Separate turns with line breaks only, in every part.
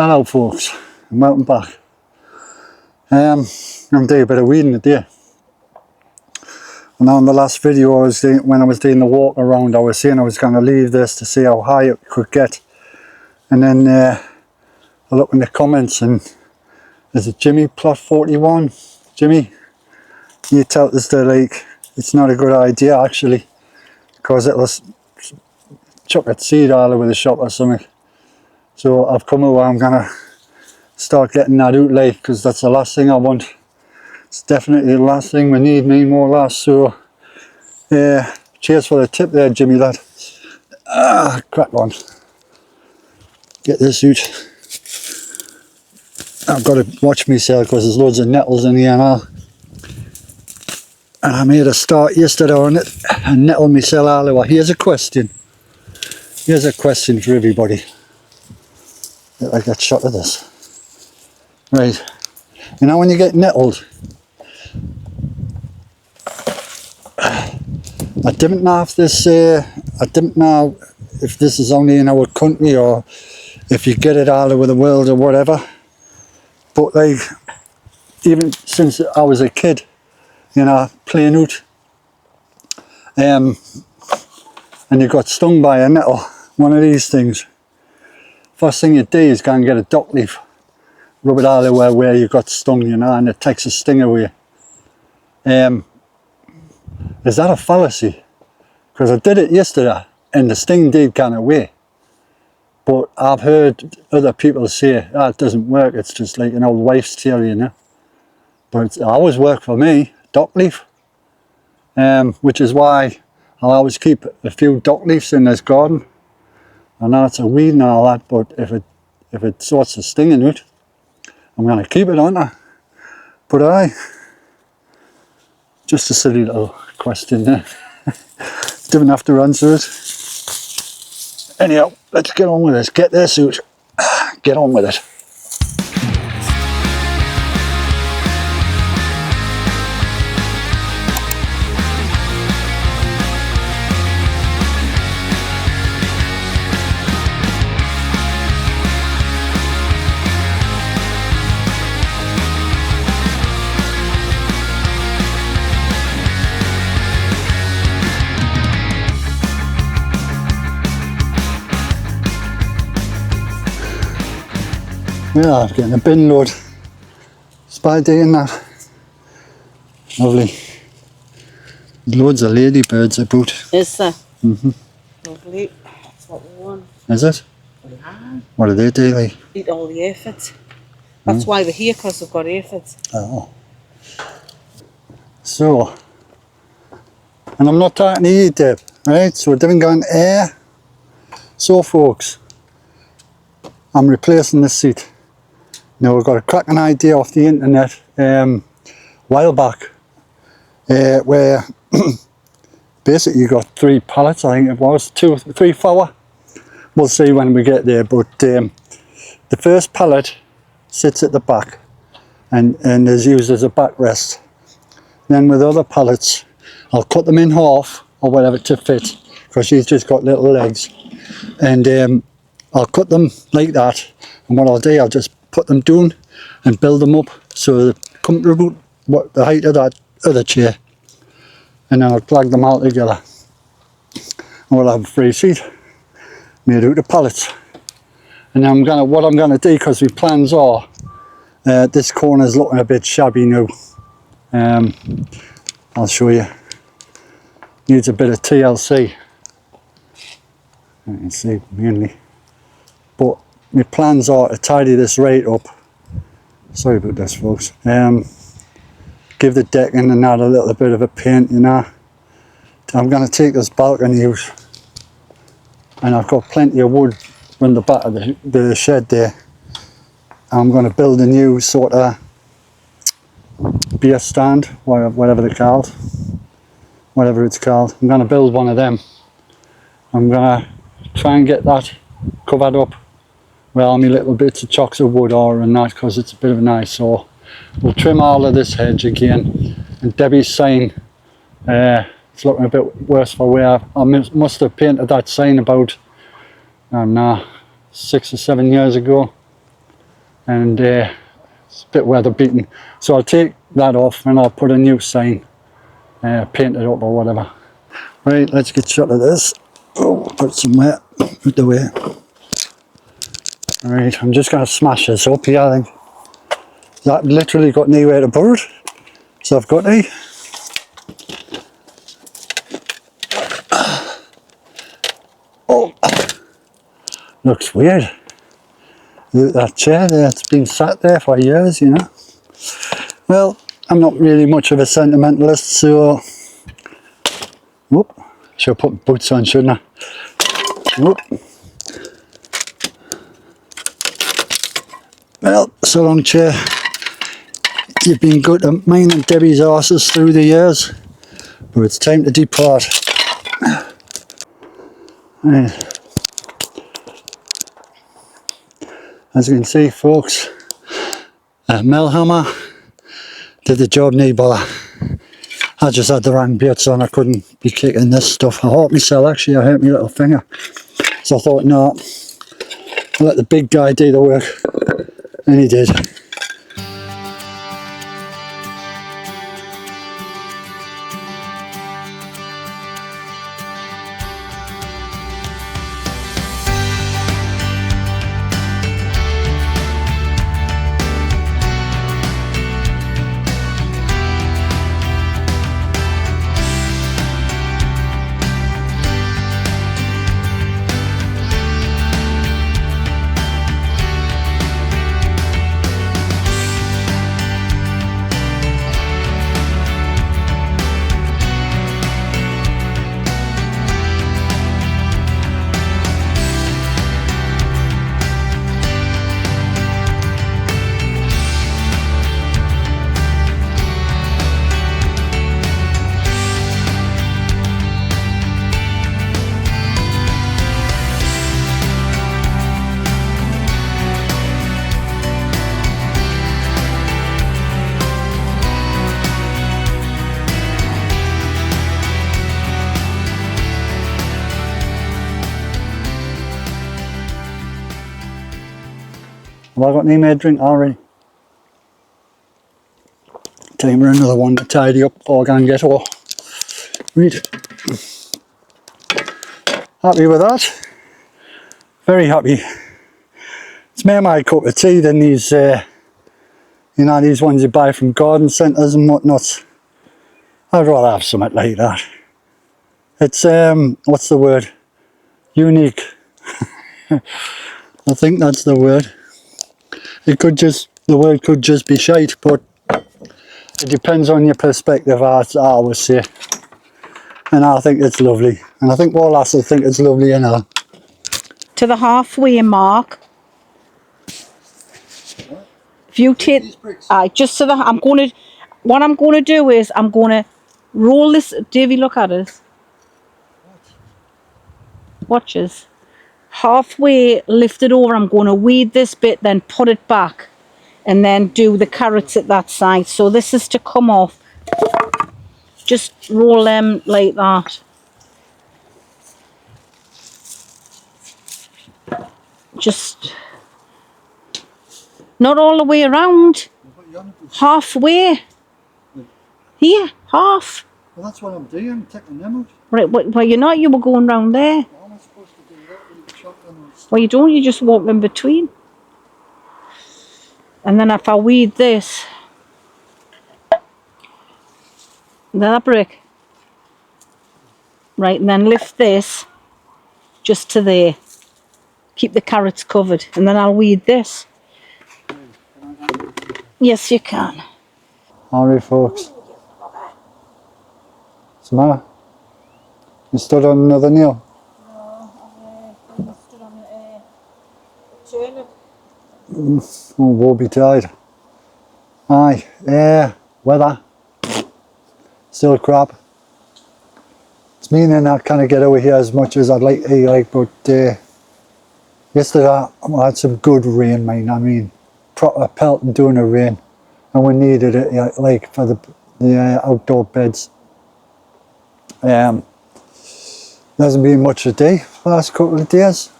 Hello folks, and welcome back. I'm doing a bit of weeding today. And on the last video when I was doing the walk around, I was saying I was going to leave this to see how high it could get. And then I looked in the comments and is it Jimmy plot 41? Jimmy, you tell us that like it's not a good idea actually, because it'll chuck its seed all over the shop or something. So I've come over, I'm gonna start getting that out like, because that's the last thing I want. It's definitely the last thing we need more or less. So cheers for the tip there, Jimmy lad. Crack on. Get this out. I've got to watch myself because there's loads of nettles in here now. And I made a start yesterday on it and nettled myself all over. Here's a question. Here's a question for everybody. I got shot of this. Right. You know when you get nettled, I didn't know if this is only in our country or if you get it all over the world or whatever. But like, even since I was a kid, you know, playing out, and you got stung by a nettle, one of these things, first thing you do is go and get a dock leaf, rub it all over where you got stung, you know, and it takes a sting away. Is that a fallacy? Because I did it yesterday and the sting did go away. But I've heard other people say, it doesn't work, it's just like an old wife's tale, you know. But it always worked for me, dock leaf. Which is why I'll always keep a few dock leaves in this garden. I know it's a weed and all that, but if it sorts of stinging out, I'm going to keep it, aren't I? But just a silly little question there. Didn't have to answer it. Anyhow, let's get on with this. Get this out. Get on with it. Yeah, I'm getting a bin load. Spidey in that. Lovely. Loads of ladybirds about.
Is there?
Mm-hmm.
Lovely. That's what we want.
Is it?
Yeah.
What do they do like?
Eat all the aphids. That's why we're here, because we've got aphids.
Oh. So, and I'm not talking to you, Deb, right? So we're doing going air. So folks, I'm replacing this seat. Now we've got a cracking idea off the internet a while back where basically you got 3 pallets, I think it was, 2, 3, 4. We'll see when we get there, but the first pallet sits at the back and is used as a backrest. Then with other pallets, I'll cut them in half or whatever to fit, because she's just got little legs, and I'll cut them like that, and what I'll do, I'll just put them down and build them up so they come to about the height of that other chair, and then I'll plug them all together and we'll have a free seat made out of pallets. And then what I'm gonna do, because my plans are, this corner's looking a bit shabby now. I'll show you. Needs a bit of TLC. You can see mainly. But my plans are to tidy this right up. Sorry about this folks. Give the decking and add a little bit of a paint, you know. I'm going to take this balcony out, and I've got plenty of wood from the back of the shed there. I'm going to build a new sort of beer stand, whatever they're called, whatever it's called. I'm going to build one of them. I'm going to try and get that covered up with all my little bits of chocks of wood or and that, because it's a bit of an eyesore. We'll trim all of this hedge again, and Debbie's sign, it's looking a bit worse for wear. I must have painted that sign about, I don't know, 6 or 7 years ago. and it's a bit weather beaten. So I'll take that off and I'll put a new sign, paint it up or whatever. Right, let's get shot of this. Oh, put it somewhere out the way. Right, I'm just going to smash this up here, I think. That literally got nowhere to put it, so I've got to. Oh, looks weird. Look at that chair there, it's been sat there for years, you know. Well, I'm not really much of a sentimentalist, so... Whoop, should have put boots on, shouldn't I? Whoop. Well, so long, chair. You've been good to mine and Debbie's arses through the years, but it's time to depart. Right. As you can see, folks, a mill hammer did the job, no bother. I just had the wrong bits on, I couldn't be kicking this stuff. I hurt myself actually, I hurt my little finger. So I thought, no, I'll let the big guy do the work, and he did. Have I got any more drink already? Time for another one to tidy up before I go and get all. Right. Happy with that. Very happy. It's more my cup of tea than these, you know, these ones you buy from garden centres and whatnot. I'd rather have something like that. It's, what's the word? Unique. I think that's the word. It could just, the word could just be shite, but it depends on your perspective, as I always say. And I think it's lovely. And I think all lasses think it's lovely, you know.
To the halfway mark. If you take, just so that I'm going to, what I'm going to do is I'm going to roll this. Davey, look at us. Watch us. Halfway, lift it over. I'm going to weed this bit, then put it back, and then do the carrots at that side. So this is to come off. Just roll them like that. Just not all the way around. Halfway. Here, half.
Well, that's what I'm doing. I'm taking them out.
Right, well, you're not. You were going round there. Well, you don't. You just walk in between. And then if I weed this, that brick. Right, and then lift this just to there. Keep the carrots covered, and then I'll weed this. Yes, you can.
Alright, folks. What's the matter? You stood on another nail?
No, I stood on a turnip.
Oh, woe betide. Aye, weather. Still crap. It's meaning I can't get over here as much as I'd like to, but yesterday I had some good rain, man. I mean, proper pelting doing a rain, and we needed it, like for the outdoor beds. There hasn't been much today for the last couple of days.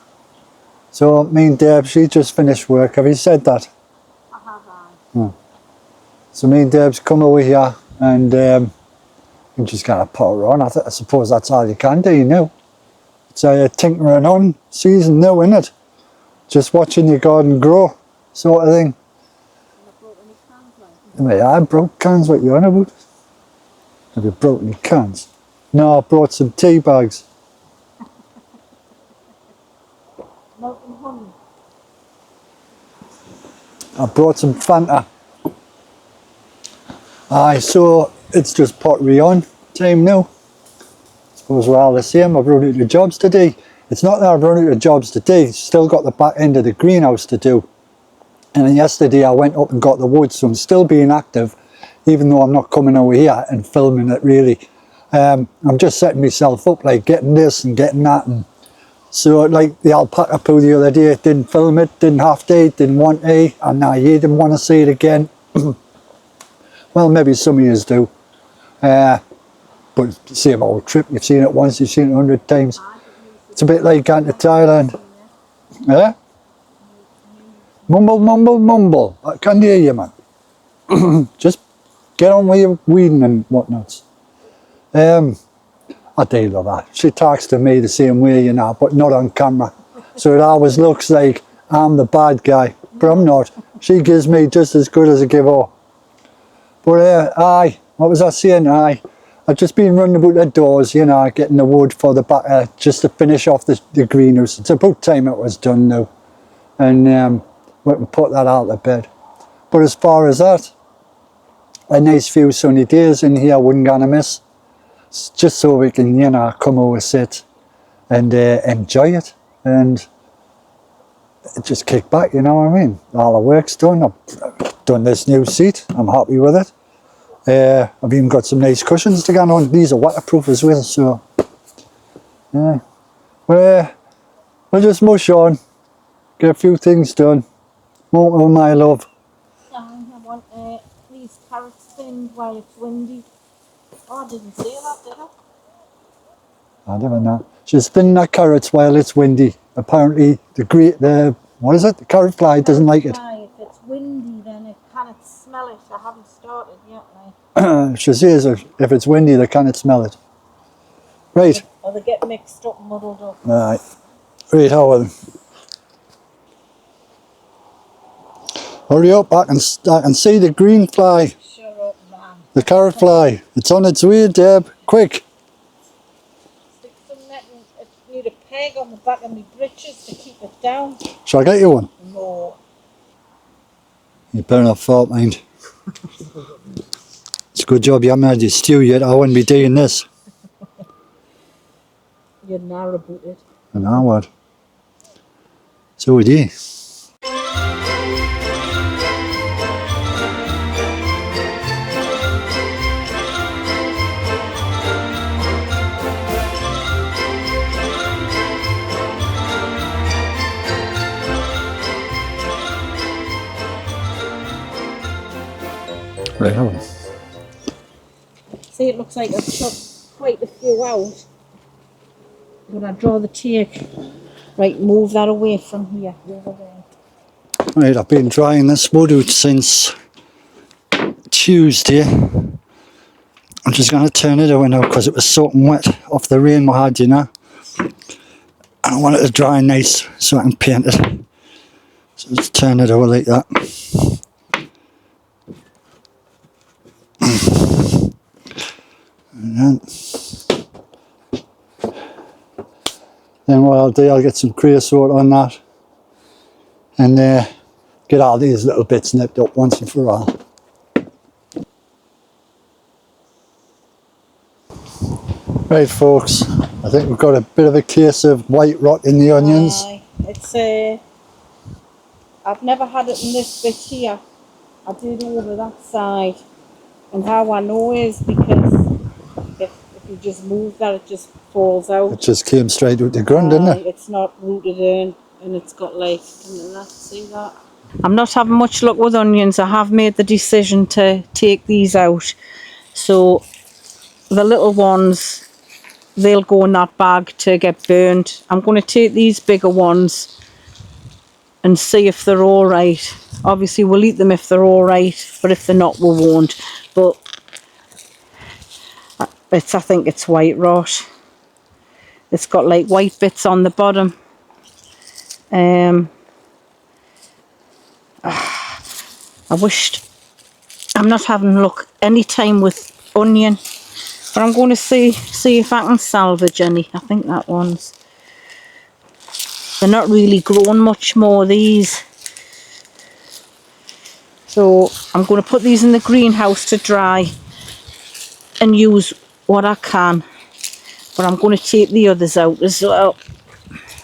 So me and Deb, she just finished work. Have you said that? So me and Deb's come over here and I'm just going to put her on. I suppose that's all you can do, you know. It's a tinkering on season now, isn't it? Just watching your garden grow, sort of thing. I broke cans, what you on about? Have you broke any cans? No, I brought some tea bags. I brought some Fanta. Aye, so it's just pottery on time now. Suppose we're all the same. I've run out of jobs today. It's not that I've run out of jobs today, still got the back end of the greenhouse to do. And then yesterday I went up and got the wood, so I'm still being active, even though I'm not coming over here and filming it really. I'm just setting myself up, like getting this and getting that. And so like the alpaca poo the other day, didn't film it, didn't have to, didn't want to, and now you didn't want to see it again. Well, maybe some of you do. But same old trip, you've seen it once, you've seen it 100 times. It's a bit like going to Thailand. Yeah? Mumble, mumble, mumble. I can't hear you, man. Just get on with your weeding and whatnots. I do love her. She talks to me the same way, you know, but not on camera. So it always looks like I'm the bad guy, but I'm not. She gives me just as good as I give her. But aye, what was I saying? Aye, I've just been running about the doors, you know, getting the wood for the back, just to finish off the greenhouse. It's about time it was done now. And we can put that out of bed. But as far as that, a nice few sunny days in here wouldn't gonna miss. Just so we can, you know, come over, sit and enjoy it and just kick back, you know what I mean? All the work's done. I've done this new seat. I'm happy with it. I've even got some nice cushions to go on. These are waterproof as well, so yeah. We'll just mush on, get a few things done. Won't we, my love?
I want these carrots thinned while it's windy. Oh, I didn't say that, did I?
I don't know. She's spinning her carrots while it's windy. Apparently what is it? The carrot fly doesn't like it.
If it's windy, then it cannot smell it. I haven't started yet, like.
She says if it's windy, they cannot smell it. Right.
Or they get mixed up, muddled up.
Right. Right, Howard. Hurry up, I can see the green fly.
Shut up, man.
The carrot fly. It's on its way, Deb. Quick.
Stick some netting. I need a peg on the back of my britches to keep it down.
Shall I get you one?
No.
You better not fault mind. It's a good job you haven't had your stew yet. I wouldn't be doing this.
You're narrow about it.
And I would. So would you. Right, Helen.
See, it looks like I've chopped quite a few out. But I'd rather take... Right, move that away from here. Over there.
Right, I've been drying this wood out since Tuesday. I'm just going to turn it away now because it was soaking wet off the rain we had, you know. And I want it to dry nice so I can paint it. So just turn it over like that. And then what I'll do, I'll get some creosote on that and get all these little bits nipped up once and for all. Right folks, I think we've got a bit of a case of white rot in the onions.
It's I've never had it in this bit here. I did over that side. And how I know is because if you just move that, it just falls out.
It just came straight out the ground, didn't it?
It's not rooted in, and it's got like, see that? I'm not having much luck with onions. I have made the decision to take these out. So the little ones, they'll go in that bag to get burned. I'm going to take these bigger ones and see if they're all right. Obviously we'll eat them if they're all right, but if they're not, we won't. But I think it's white rot. It's got like white bits on the bottom. I wished, I'm not having a look any time with onion, but I'm going to see if I can salvage any. I think that one's, they're not really growing much more, these. So I'm going to put these in the greenhouse to dry and use what I can. But I'm going to take the others out as well.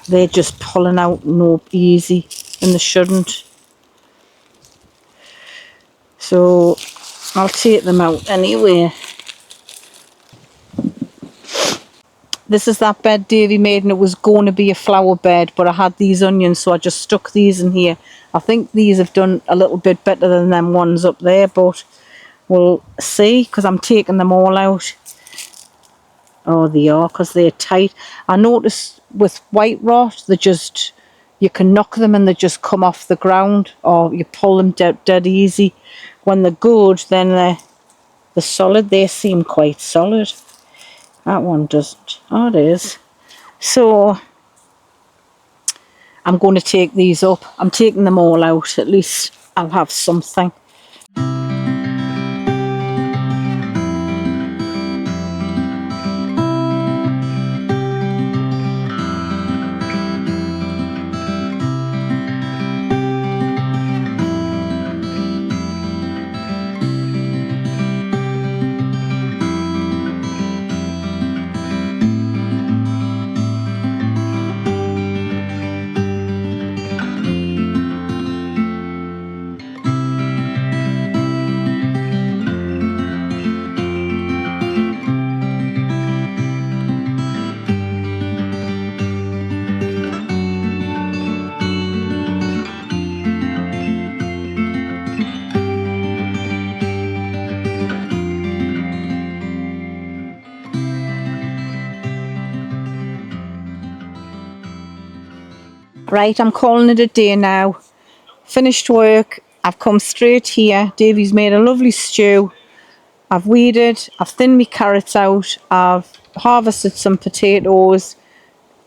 They're just pulling out no easy, and they shouldn't. So I'll take them out anyway. This is that bed Davy made, and it was going to be a flower bed, but I had these onions, so I just stuck these in here. I think these have done a little bit better than them ones up there, but we'll see, because I'm taking them all out. Oh, they are, because they're tight. I noticed with white rot, they just, you can knock them and they just come off the ground, or you pull them dead easy. When they're good, then they're solid. They seem quite solid. That one doesn't. Oh, it is. So I'm going to take these up. I'm taking them all out. At least I'll have something. Right, I'm calling it a day now. Finished work. I've come straight here. Davy's made a lovely stew. I've weeded. I've thinned my carrots out. I've harvested some potatoes.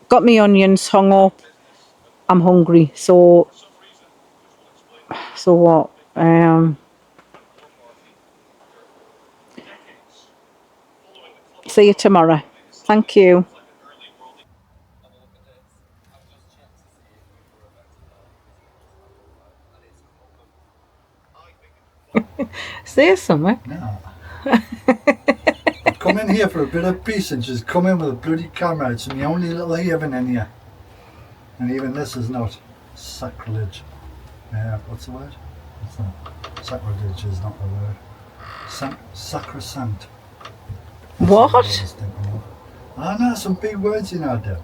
Got my onions hung up. I'm hungry. So what? See you tomorrow. Thank you. Say something.
No. I've come in here for a bit of peace and she's come in with a bloody camera. It's my only little haven in here. And even this is not sacrilege. What's the word? What's that? Sacrilege is not the word. Sacrosanct.
What?
I know some big words in there.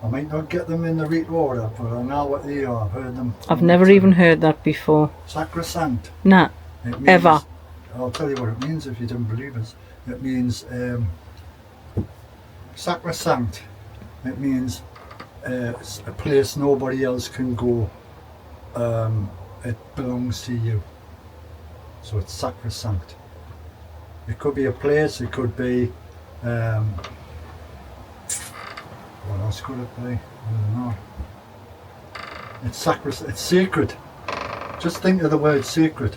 I might not get them in the right order, but I know what they are. I've heard them.
I've never even heard that before.
Sacrosanct.
Nah.
It means,
ever.
I'll tell you what it means if you don't believe us. It means sacrosanct. It means a place nobody else can go. It belongs to you. So it's sacrosanct. It could be a place, it could be what else could it be? I don't know. It's sacred. Just think of the word sacred.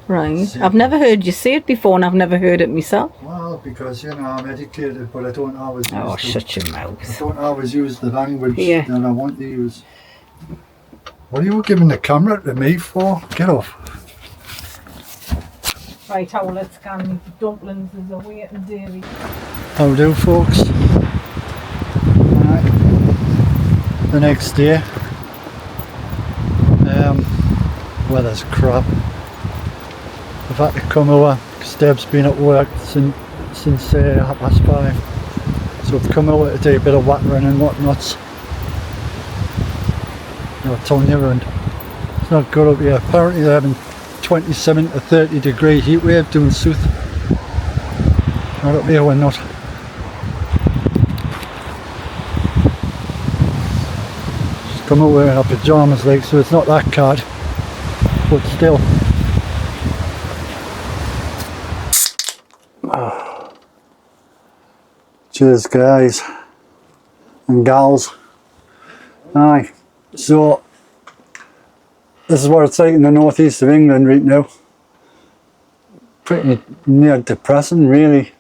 Right.
Sacred.
I've never heard you say it before, and I've never heard it myself.
Well, because I'm educated, but I don't always use
Oh, shut your mouth.
I don't always use the language
Yeah.
that I want to use. What are you giving the camera to me for? Get off.
Right, let's scan me for dumplings. There's a waiting dairy.
How do, folks? Right. The next day. Weather's crap. I've had to come over because Deb's been at work since 5:30. So I've come over to do a bit of watering and whatnots. Telling you, and it's not good up here. Apparently they're having 27 to 30 degree heat wave doing south. Not up here, we're not. Just come out wearing our pyjamas like, so it's not that cold, but still. Cheers guys and gals. Aye, so this is what it's like in the northeast of England right now. Pretty near depressing really.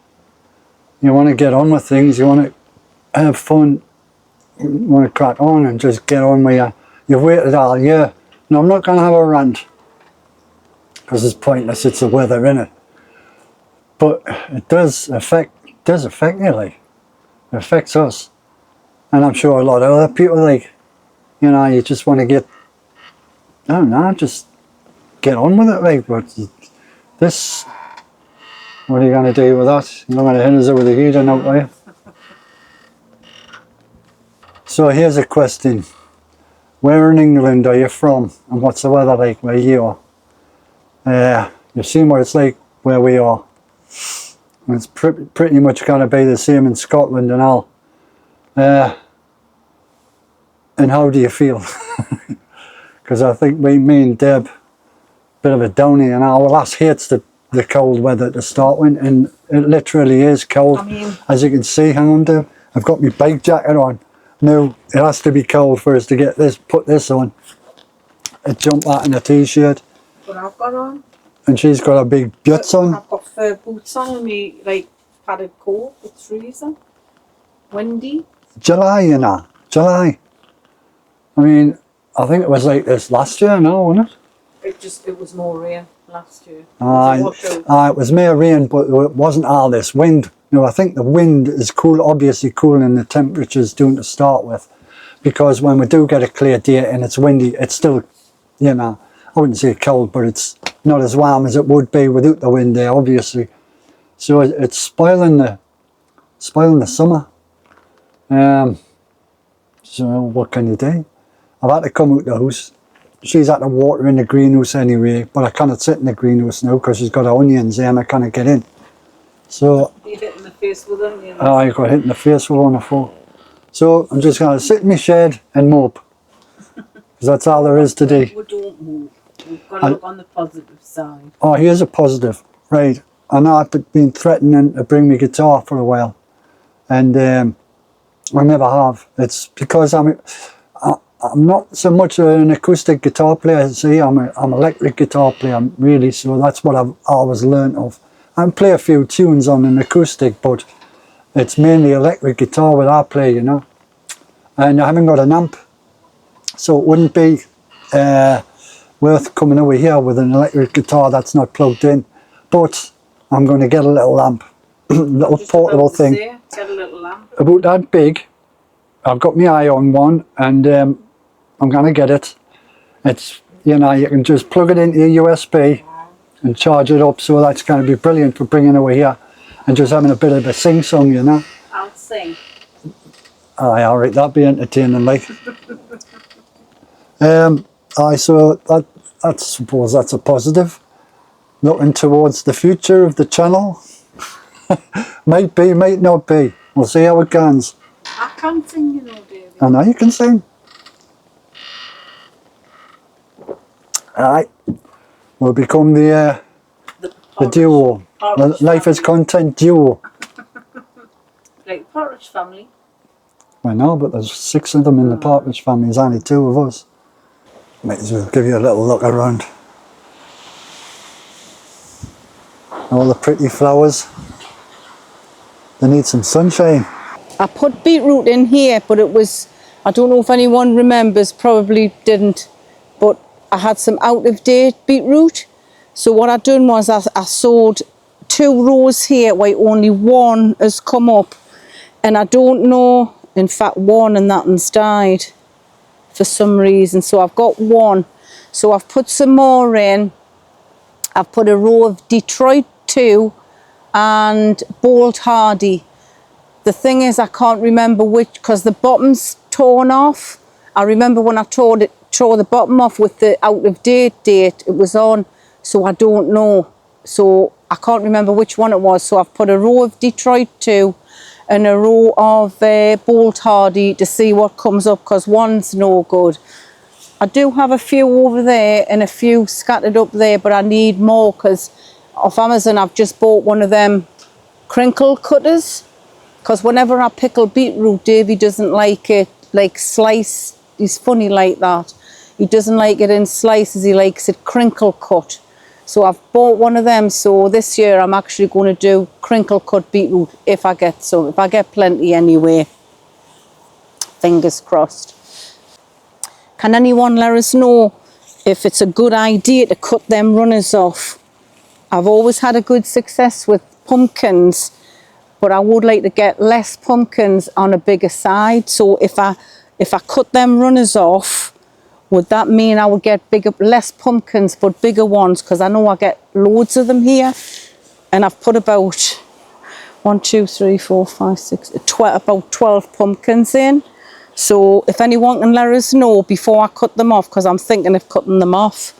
You want to get on with things, you want to have fun, you want to crack on and just get on with you've waited all year. Now I'm not going to have a rant because it's pointless, it's the weather innit, but it does affect you, like, it affects us, and I'm sure a lot of other people, like, you know, you just want to get, I don't know, just get on with it, like, but this, what are you going to do with that? You're not going to hit us with the heater now, are you? So here's a question. Where in England are you from and what's the weather like where you are? You've seen what it's like where we are. It's pretty much going to be the same in Scotland and all. And how do you feel? Because I think me and Deb, bit of a downy, and our lass hates the cold weather to start with, and it literally is cold. I mean, as you can see, hang on Deb, I've got my bike jacket on. Now, it has to be cold for us to get this, put this on. A jumper and a t-shirt.
What I've got on.
And she's got her big boots on.
I've got fur boots on and me, like, padded coat. It's freezing. Windy.
July, you know. July. I mean, I think it was like this last year, no, wasn't it?
It was more rain last year.
It was more rain, but it wasn't all this wind. You know, I think the wind is cool, obviously cooling the temperatures down to start with, because when we do get a clear day and it's windy, it's still, you know, I wouldn't say cold, but it's not as warm as it would be without the wind there, obviously. So it's spoiling the summer. So what can you do? I've had to come out the house. She's had to water in the greenhouse anyway, but I cannot sit in the greenhouse now because she's got her onions there and I can't get in. So
you hit in the face with onions.
Oh, I got hit in the face with one or four. So I'm just going to sit in my shed and mope. Because that's all there is to do.
We don't move. We've got to look on the positive side.
Oh, here's a positive. Right. I know I've been threatening to bring my guitar for a while. And I never have. It's because I'm not so much an acoustic guitar player. See, I'm an electric guitar player, really. So that's what I've always learnt of. I can play a few tunes on an acoustic, but it's mainly electric guitar that I play, you know. And I haven't got an amp, so it wouldn't be worth coming over here with an electric guitar that's not plugged in. But I'm going to get a little amp, little portable thing.
Get a little lamp.
About that big. I've got my eye on one, and I'm going to get it. It's, you know, you can just plug it into your USB and charge it up, so that's going to be brilliant for bringing over here and just having a bit of a sing-song, you know.
I'll sing.
Aye, alright, that'd be entertaining, like. So I suppose that's a positive. Looking towards the future of the channel. Might be, might not be. We'll see how it goes.
I can't sing, you know, David.
I know you can sing. Alright. We'll become the duo. The Life is Content duo.
Like the Partridge Family.
I know, but there's 6 of them in the Partridge Family. There's only 2 of us. Might as well give you a little look around. All the pretty flowers. They need some sunshine.
I put beetroot in here, but it was, I don't know if anyone remembers, probably didn't, but I had some out-of-date beetroot. So what I done was I sowed 2 rows here where only 1 has come up. And I don't know, in fact 1 and that one's died for some reason. So I've got 1. So I've put some more in. I've put a row of Detroit 2 and Bolt Hardy. The thing is, I can't remember which, because the bottom's torn off. I remember when I tore the bottom off with the out-of-date date it was on, so I don't know. So I can't remember which one it was. So I've put a row of Detroit 2 and a row of Bolt Hardy to see what comes up, because one's no good. I do have a few over there and a few scattered up there, but I need more because off Amazon I've just bought one of them crinkle cutters, because whenever I pickle beetroot, Davey doesn't like it like sliced. He's funny like that. He doesn't like it in slices, he likes it crinkle cut. So I've bought one of them, so this year I'm actually going to do crinkle cut beetroot if I get some, if I get plenty anyway. Fingers crossed. Can anyone let us know if it's a good idea to cut them runners off? I've always had a good success with pumpkins, but I would like to get less pumpkins on a bigger side. So if I cut them runners off, would that mean I would get less pumpkins but bigger ones? Because I know I get loads of them here, and I've put about 12 pumpkins in. So if anyone can let us know before I cut them off, because I'm thinking of cutting them off.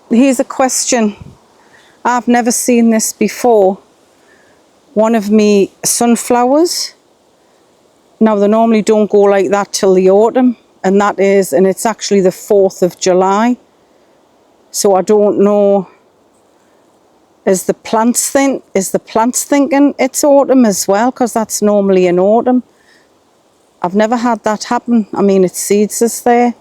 Here's a question. I've never seen this before. One of me sunflowers. Now they normally don't go like that till the autumn, and it's actually the 4th of July. So I don't know. Is the plants thinking it's autumn as well? Because that's normally in autumn. I've never had that happen. I mean, it seeds us there.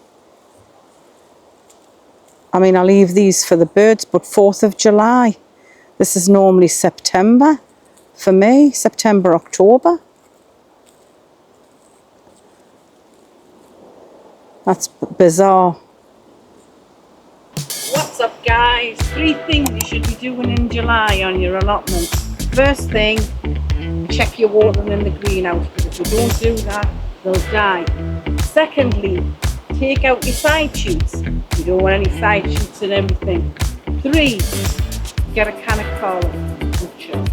I mean, I leave these for the birds, but 4th of July. This is normally September for me. September, October. That's bizarre. What's up, guys? 3 things you should be doing in July on your allotment. First thing, check your watering in the greenhouse, because if you don't do that, they'll die. Secondly, take out your side shoots. You don't want any side shoots and everything. 3, get a can of colour. Good job.